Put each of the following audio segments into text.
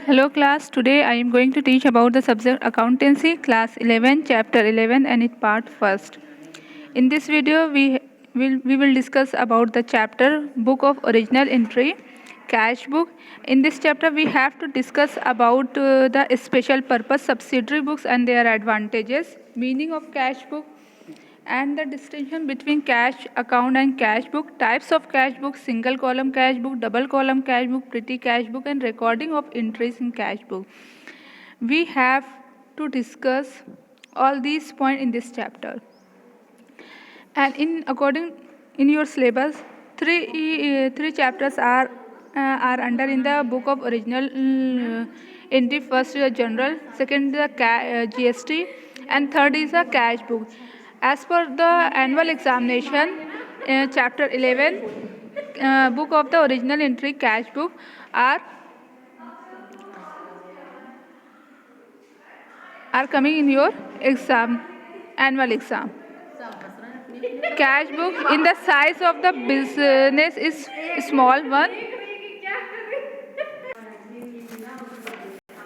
Hello class, today I am going to teach about the subject accountancy, class 11, chapter 11 and its part first. In this video we will discuss about the chapter book of original entry, cash book. In this chapter we have to discuss about the special purpose subsidiary books and their advantages, meaning of cash book, and the distinction between cash account and cash book, types of cash book, single column cash book, double column cash book, petty cash book, and recording of entries in cash book. We have to discuss all these points in this chapter. And in your syllabus, three chapters are under in the book of original entry. First is the general, second is the GST, and third is the cash book. As per the annual examination, chapter 11, book of the original entry, cash book are coming in your exam, annual exam. Cash book in the size of the business is small one.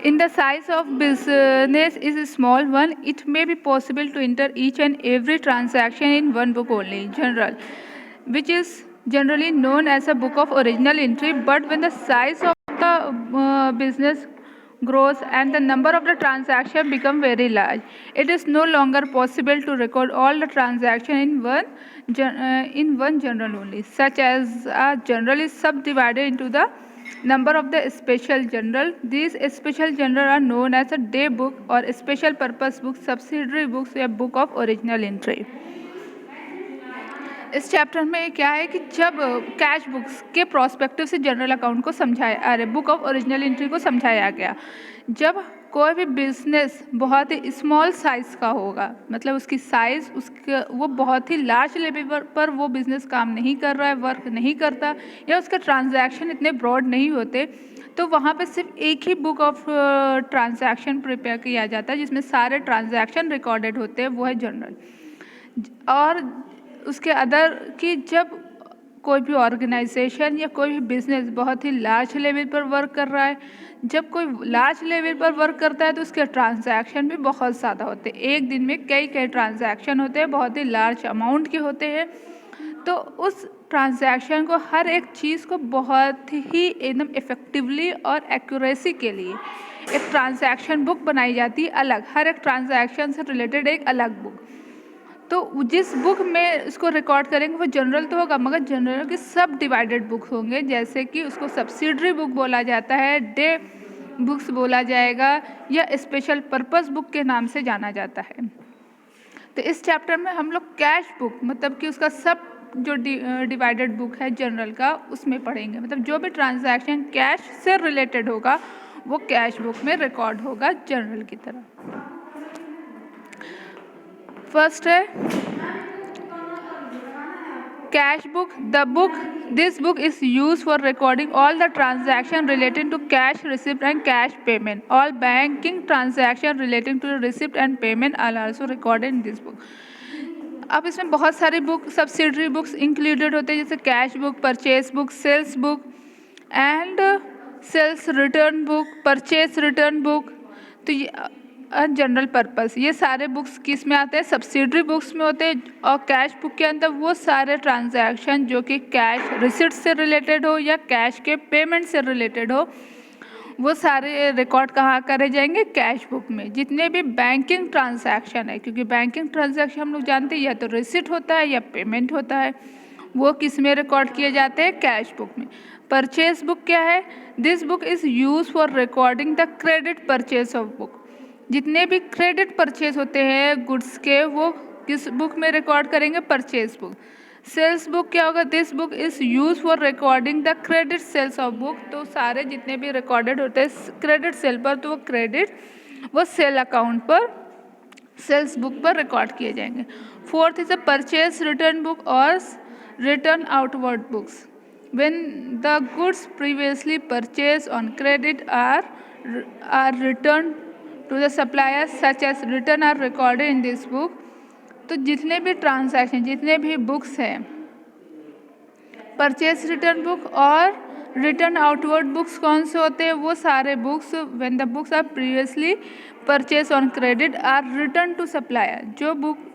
In the size of business is a small one, it may be possible to enter each and every transaction in one book only, general, which is generally known as a book of original entry. But when the size of the business grows and the number of the transaction become very large, it is no longer possible to record all the transaction in one journal only. Such as a journal is subdivided into the number of the special journal. These special journal are known as a day book or special purpose book, subsidiary books या book of original entry. इस chapter में क्या है कि जब cash books के prospective से general account को समझाया, बुक ऑफ ओरिजिनल एंट्री को समझाया गया, जब कोई भी बिजनेस बहुत ही स्मॉल साइज़ का होगा, मतलब उसकी साइज़ वो बहुत ही लार्ज लेवल पर वो बिज़नेस काम नहीं कर रहा है, वर्क नहीं करता, या उसका ट्रांजैक्शन इतने ब्रॉड नहीं होते, तो वहाँ पे सिर्फ एक ही बुक ऑफ ट्रांजैक्शन प्रिपेयर किया जाता है जिसमें सारे ट्रांजैक्शन रिकॉर्डेड होते हैं, वो है जनरल। और उसके अदर कि जब कोई भी ऑर्गेनाइजेशन या कोई भी बिजनेस बहुत ही लार्ज लेवल पर वर्क कर रहा है, जब कोई लार्ज लेवल पर वर्क करता है तो उसके ट्रांजैक्शन भी बहुत ज़्यादा होते हैं, एक दिन में कई ट्रांजैक्शन होते हैं, बहुत ही लार्ज अमाउंट के होते हैं, तो उस ट्रांजैक्शन को हर एक चीज़ को बहुत ही एकदम इफ़ेक्टिवली और एक्यूरेसी के लिए एक ट्रांजैक्शन बुक बनाई जाती है अलग, हर एक ट्रांजैक्शन से रिलेटेड एक अलग बुक। तो जिस बुक में इसको रिकॉर्ड करेंगे वो जनरल तो होगा, मगर जनरल के सब डिवाइडेड बुक होंगे, जैसे कि उसको सब्सिडरी बुक बोला जाता है, डे बुक्स बोला जाएगा, या स्पेशल पर्पस बुक के नाम से जाना जाता है। तो इस चैप्टर में हम लोग कैश बुक, मतलब कि उसका सब जो डिवाइडेड बुक है जनरल का, उसमें पढ़ेंगे, मतलब जो भी ट्रांजैक्शन कैश से रिलेटेड होगा वो कैश बुक में रिकॉर्ड होगा जनरल की तरह। फर्स्ट है cash book. This book is use for recording all the transaction relating to cash receipt and cash payment. All banking transaction relating to receipt and payment are also recorded in this book. अब इसमें बहुत सारी book subsidiary books included होते हैं, जैसे cash book, purchase book, sales book and sales return book, purchase return book. तो ये general purpose, ये सारे बुक्स किस में आते हैं? सब्सिडरी बुक्स में होते हैं। और कैश बुक के अंदर वो सारे ट्रांजैक्शन जो कि कैश रिसिप्ट से रिलेटेड हो या कैश के पेमेंट से रिलेटेड हो, वो सारे रिकॉर्ड कहाँ करे जाएंगे? कैश बुक में। जितने भी बैंकिंग ट्रांजैक्शन है, क्योंकि बैंकिंग ट्रांजैक्शन हम लोग जानते हैं या तो रिसिप्ट होता है या पेमेंट होता है, वो किस में रिकॉर्ड किए जाते हैं? कैश बुक में। परचेज बुक क्या है? This book is use for recording the credit purchase of book. जितने भी क्रेडिट परचेज होते हैं गुड्स के, वो किस बुक में रिकॉर्ड करेंगे? Purchase book. सेल्स बुक क्या होगा? This book is use for recording the credit sales of book. तो सारे जितने भी रिकॉर्डेड होते हैं क्रेडिट सेल पर, तो वो क्रेडिट वो सेल अकाउंट पर, सेल्स बुक पर रिकॉर्ड किए जाएंगे। Fourth is a purchase return book और return outward books. When the goods previously purchase on credit are return to the supplier such as return are recorded in this book. तो जितने भी transaction, जितने भी books हैं, purchase return book और return outward books कौन से होते हैं? वो सारे books when the books are previously purchase on credit are return to supplier.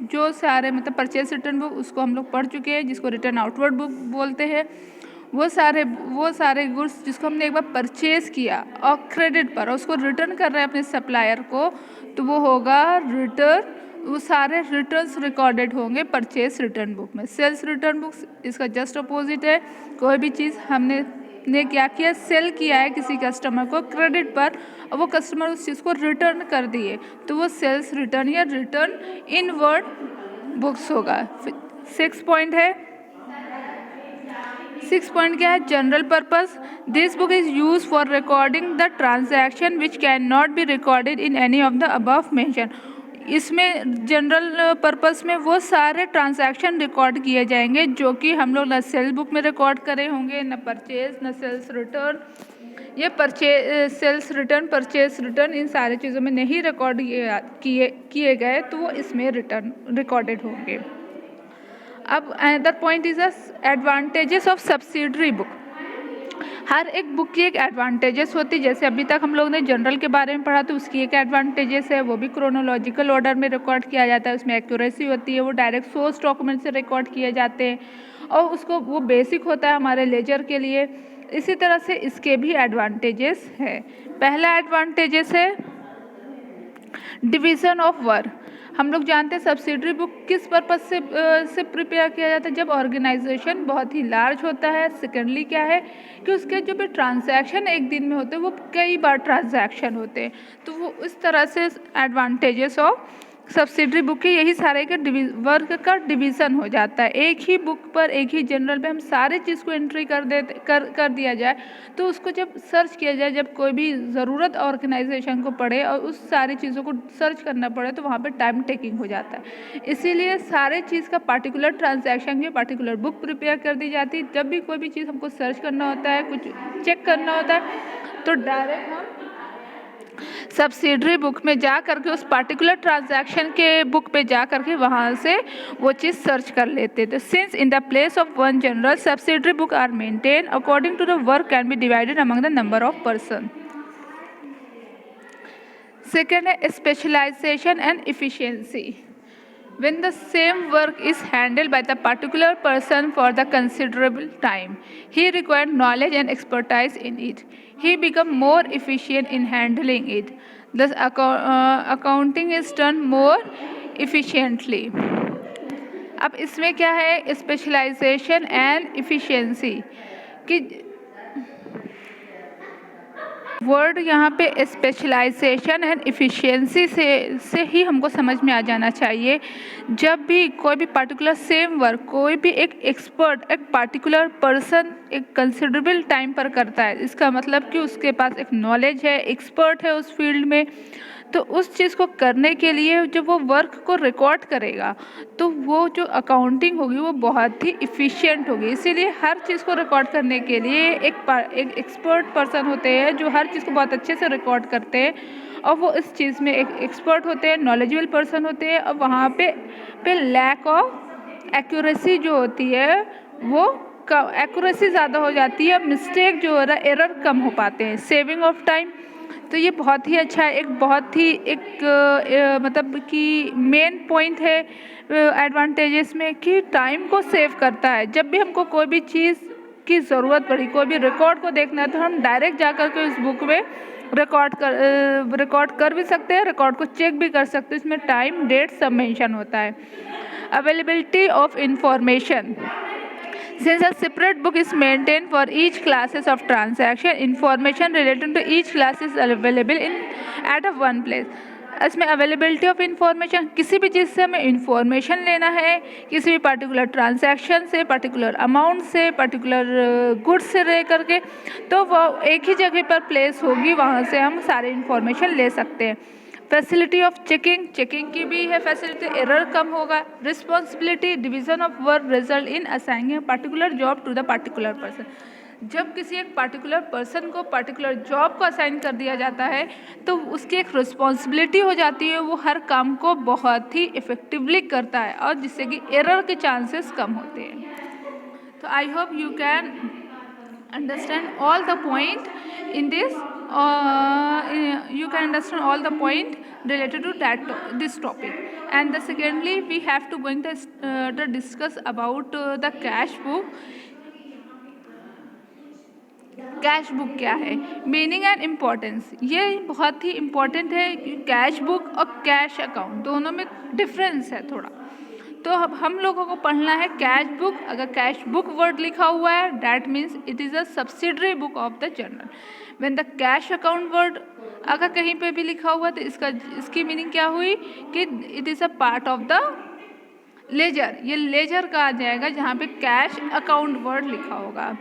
जो सारे मतलब परचेज रिटर्न बुक उसको हम लोग पढ़ चुके हैं, जिसको रिटर्न आउटवर्ड बुक बोलते हैं। वो सारे गुड्स जिसको हमने एक बार परचेज किया और क्रेडिट पर और उसको रिटर्न कर रहे हैं अपने सप्लायर को, तो वो होगा रिटर्न। वो सारे रिटर्न्स रिकॉर्डेड होंगे परचेज रिटर्न बुक में। सेल्स रिटर्न बुक्स इसका जस्ट अपोजिट है। कोई भी चीज़ हमने क्या किया, सेल किया है किसी कस्टमर को क्रेडिट पर और वो कस्टमर उस चीज़ को रिटर्न कर दिए, तो वो सेल्स रिटर्न या रिटर्न इनवर्ड बुक्स होगा। 6 पॉइंट है। 6 पॉइंट क्या है? General purpose. This book is use for recording the transaction which can not be recorded in any of the above mention. इसमें जनरल पर्पस में वो सारे ट्रांजैक्शन रिकॉर्ड किए जाएंगे जो कि हम लोग न सेल बुक में रिकॉर्ड करे होंगे, न परचेज, न सेल्स रिटर्न। ये सेल्स रिटर्न, परचेज रिटर्न इन सारी चीज़ों में नहीं रिकॉर्ड किए गए, तो वो इसमें रिकॉर्डेड होंगे। अब another point is advantages of subsidiary book. हर एक बुक की एक एडवांटेजेस होती है। जैसे अभी तक हम लोग ने जनरल के बारे में पढ़ा, तो उसकी एक एडवांटेजेस है, वो भी क्रोनोलॉजिकल ऑर्डर में रिकॉर्ड किया जाता है, उसमें एक्यूरेसी होती है, वो डायरेक्ट सोर्स डॉक्यूमेंट से रिकॉर्ड किए जाते हैं और उसको वो बेसिक होता है हमारे लेजर के लिए। इसी तरह से इसके भी एडवांटेजेस है। पहला एडवांटेजेस है डिवीज़न ऑफ वर्क। हम लोग जानते हैं सब्सिडरी बुक किस पर्पज़ से प्रिपेयर किया जाता है, जब ऑर्गेनाइजेशन बहुत ही लार्ज होता है। सेकेंडली क्या है कि उसके जो भी ट्रांजैक्शन एक दिन में होते हैं वो कई बार ट्रांजैक्शन होते हैं, तो वो इस तरह से एडवांटेजेस ऑफ सब्सिडरी बुक के यही सारे के वर्क का डिवीज़न हो जाता है। एक ही बुक पर, एक ही जनरल पे हम सारे चीज़ को एंट्री कर दिया जाए, तो उसको जब सर्च किया जाए, जब कोई भी ज़रूरत ऑर्गेनाइजेशन को पड़े और उस सारी चीज़ों को सर्च करना पड़े, तो वहाँ पे टाइम टेकिंग हो जाता है। इसीलिए सारे चीज़ का पार्टिकुलर ट्रांजैक्शन की पार्टिकुलर बुक प्रिपेयर कर दी जाती है। जब भी कोई भी चीज़ हमको सर्च करना होता है, कुछ चेक करना होता है, तो डायरेक्ट हम सब्सिडरी बुक में जा करके उस पार्टिकुलर ट्रांजैक्शन के बुक पे जा करके वहाँ से वो चीज़ सर्च कर लेते थे। Since in the place of one journal subsidiary book are maintain according to the work can be divided among the number of person. Second है specialization and efficiency. When the same work is handled by the particular person for the considerable time, he required knowledge and expertise in it. He become more efficient in handling it. Thus, accounting is done more efficiently. अब इसमें क्या है specialization and efficiency कि word यहाँ पे specialisation and efficiency से ही हमको समझ में आ जाना चाहिए। जब भी कोई भी पार्टिकुलर सेम वर्क कोई भी एक एक्सपर्ट, एक पार्टिकुलर पर्सन एक कंसिडरेबल टाइम पर करता है, इसका मतलब कि उसके पास एक नॉलेज है, एक्सपर्ट है उस फील्ड में, तो उस चीज़ को करने के लिए जब वो वर्क को रिकॉर्ड करेगा तो वो जो अकाउंटिंग होगी वो बहुत ही इफ़िशियंट होगी। इसीलिए हर चीज़ को रिकॉर्ड करने के लिए एक एक्सपर्ट पर्सन होते हैं जो हर चीज़ को बहुत अच्छे से रिकॉर्ड करते हैं और वो इस चीज़ में एक एक्सपर्ट होते हैं, नॉलेजेबल पर्सन होते हैं। और वहाँ पे लैक ऑफ एक्यूरेसी जो होती है वो एक्यूरेसी ज़्यादा हो जाती है, मिस्टेक जो हो रहा है, एरर कम हो पाते हैं, सेविंग ऑफ टाइम। तो ये बहुत ही अच्छा है, मतलब कि मेन पॉइंट है एडवांटेजेस में कि टाइम को सेव करता है। जब भी हमको कोई भी चीज़ की ज़रूरत पड़ी, कोई भी रिकॉर्ड को देखना है, तो हम डायरेक्ट जा कर के उस बुक में रिकॉर्ड कर भी सकते हैं, रिकॉर्ड को चेक भी कर सकते हैं। इसमें टाइम, डेट सब मेंशन होता है। Availability of information. Since a separate book is maintained for each classes of transaction, information related to each class is available at one place. इसमें अवेलेबिलिटी ऑफ इंफॉर्मेशन, किसी भी चीज़ से हमें इंफॉर्मेशन लेना है, किसी भी पार्टिकुलर ट्रांजैक्शन से, पार्टिकुलर अमाउंट से, पार्टिकुलर गुड्स से ले करके, तो वो एक ही जगह पर प्लेस होगी, वहाँ से हम सारे इंफॉर्मेशन ले सकते हैं। फैसिलिटी ऑफ चेकिंग की भी है फैसिलिटी, एरर कम होगा। Responsibility, division of work result in assigning particular job to the particular person. जब किसी एक पार्टिकुलर पर्सन को पार्टिकुलर जॉब को असाइन कर दिया जाता है तो उसकी एक रिस्पॉन्सिबिलिटी हो जाती है, वो हर काम को बहुत ही इफ़ेक्टिवली करता है और जिससे कि एरर के चांसेस कम होते हैं। तो I hope you can understand all the point in this, you can understand all the point related to this topic. And the secondly we have to going to discuss about the cash book. Cash book क्या है, meaning and importance, ये बहुत ही important है। Cash book और cash account दोनों में difference है थोड़ा, तो अब हम लोगों को पढ़ना है कैश बुक। अगर कैश बुक वर्ड लिखा हुआ है that means it is a subsidiary book of the journal. When the cash account word अगर कहीं पे भी लिखा हुआ तो इसकी मीनिंग क्या हुई कि it is a part of the ledger, ये लेजर का आ जाएगा जहाँ पे कैश अकाउंट वर्ड लिखा होगा।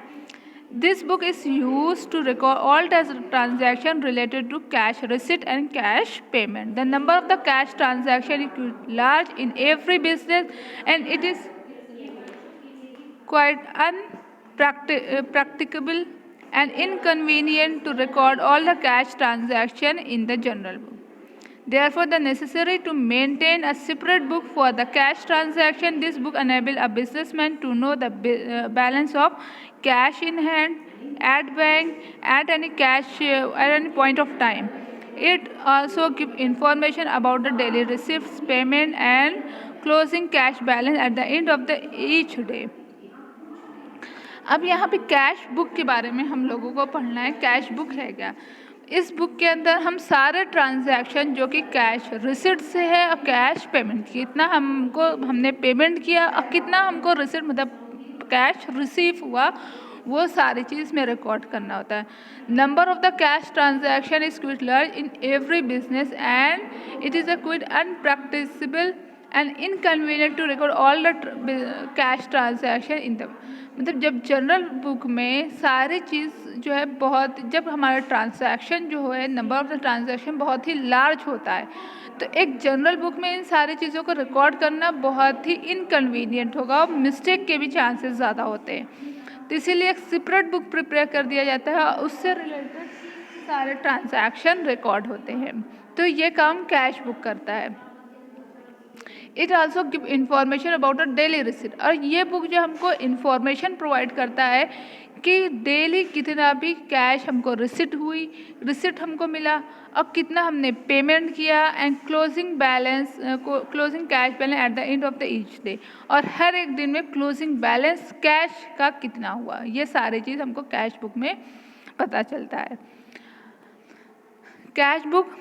This book is used to record all transactions related to cash receipt and cash payment. The number of the cash transaction is large in every business and it is quite unpracticable and inconvenient to record all the cash transaction in the journal book. Therefore, the necessary to maintain a separate book for the cash transaction. This book enables a businessman to know the balance of cash in hand at bank at any at any point of time. It also gives information about the daily receipts, payment, and closing cash balance at the end of the each day. अब यहाँ पे cash book के बारे में हम लोगों को पढ़ना है। कैश बुक है क्या, इस बुक के अंदर हम सारे ट्रांजैक्शन जो कि कैश रिसिट से है और कैश पेमेंट, कितना हमने पेमेंट किया और कितना हमको रिसिट मतलब कैश रिसीव हुआ, वो सारी चीज़ में रिकॉर्ड करना होता है। Number of the cash transaction is quite large in every business and it is a quite unpracticable and inconvenient to record all the cash transaction in the, मतलब जब जनरल बुक में सारी चीज़ जो है बहुत, जब हमारा ट्रांजैक्शन जो है नंबर ऑफ द ट्रांजैक्शन बहुत ही लार्ज होता है तो एक जनरल बुक में इन सारी चीज़ों को रिकॉर्ड करना बहुत ही इनकन्वीनियंट होगा और मिस्टेक के भी चांसेस ज़्यादा होते हैं। तो इसीलिए एक सेपरेट बुक प्रिपेयर कर दिया जाता है और उससे रिलेटेड सारे ट्रांजैक्शन रिकॉर्ड होते हैं। तो ये काम कैश बुक करता है। It also give information about a daily receipt, और ये बुक जो हमको इंफॉर्मेशन प्रोवाइड करता है कि डेली कितना भी कैश हमको रिसिट हमको मिला और कितना हमने पेमेंट किया and closing cash balance at the end of the each day, और हर एक दिन में क्लोजिंग बैलेंस कैश का कितना हुआ, ये सारी चीज़ हमको कैश बुक में पता चलता है। Cash book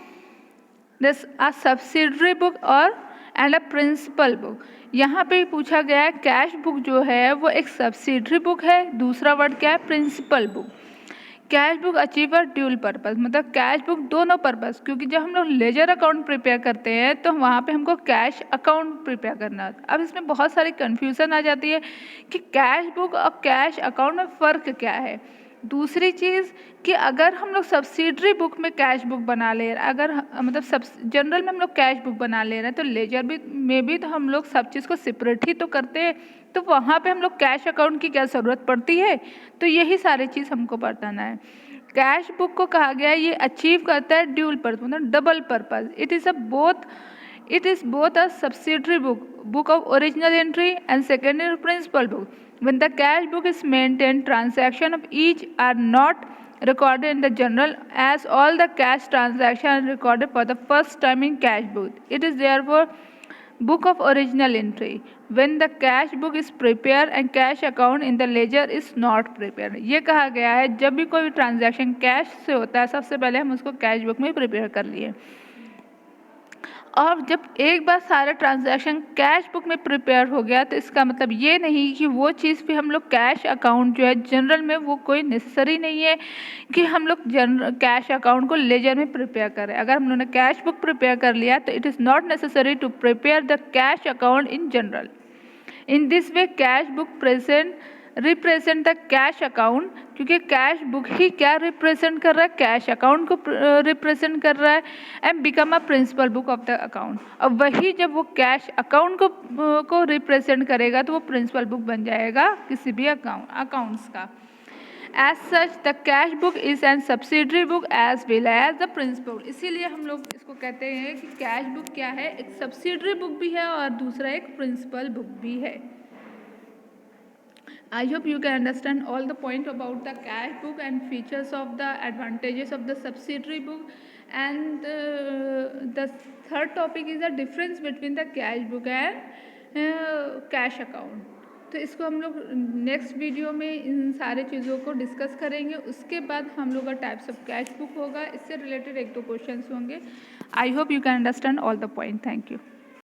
this a subsidiary book और एंड अ प्रिंसिपल बुक। यहाँ पे पूछा गया है कैश बुक जो है वो एक सब्सिडरी बुक है, दूसरा वर्ड क्या है principal book. Cash book achieve a dual purpose, मतलब कैश बुक दोनों पर्पस, क्योंकि जब हम लोग लेजर अकाउंट प्रिपेयर करते हैं तो वहाँ पे हमको कैश अकाउंट प्रिपेयर करना है। अब इसमें बहुत सारी कन्फ्यूज़न आ जाती है कि कैश बुक और कैश अकाउंट में फ़र्क क्या है। दूसरी चीज़ कि अगर हम लोग सब्सिडरी बुक में कैश बुक बना ले, अगर मतलब सब जनरल में हम लोग कैश बुक बना ले रहे हैं तो लेजर में भी तो हम लोग सब चीज़ को सेपरेट ही तो करते हैं, तो वहाँ पे हम लोग कैश अकाउंट की क्या ज़रूरत पड़ती है। तो यही सारी चीज़ हमको बताना है। कैश बुक को कहा गया है ये अचीव करता है ड्यूल पर्पस, मतलब double purpose. It is both a subsidiary book of original entry and secondary principal book. When the cash book is maintained, transactions of each are not recorded in the journal, as all the cash transactions are recorded for the first time in cash book. It is therefore book of original entry. When the cash book is prepared and cash account in the ledger is not prepared. ये कहा गया है जब भी कोई transaction cash से होता है सबसे पहले हम उसको कैश बुक में प्रिपेयर कर लिए, और जब एक बार सारा ट्रांजैक्शन कैश बुक में प्रिपेयर हो गया तो इसका मतलब ये नहीं कि वो चीज़ भी हम लोग कैश अकाउंट जो है जनरल में वो कोई नेसेसरी नहीं है कि हम लोग कैश अकाउंट को लेजर में प्रिपेयर करें। अगर हम लोगों ने कैश बुक प्रिपेयर कर लिया तो it is not necessary to prepare the cash account in journal. In this way cash book represent the cash account, क्योंकि कैश बुक ही क्या रिप्रेजेंट कर रहा है, कैश अकाउंट को रिप्रेजेंट कर रहा है, and become a principal book of the account. और वही जब वो कैश अकाउंट को रिप्रेजेंट करेगा तो वो प्रिंसिपल बुक बन जाएगा किसी भी अकाउंट्स का। As such the cash book is an subsidiary book as well as the principal book. इसीलिए हम लोग इसको कहते हैं कि कैश बुक क्या है, एक सब्सिडरी बुक भी है और दूसरा एक प्रिंसिपल बुक भी है। I hope you can understand all the point about the cash book and features of the advantages of the subsidiary book. And the third topic is the difference between the cash book and cash account. तो इसको हम लोग next video में इन सारे चीज़ों को discuss करेंगे. उसके बाद हम लोग का टाइप्स ऑफ कैश बुक होगा, इससे रिलेटेड 1-2 क्वेश्चंस होंगे. I hope you can understand all the point. Thank you.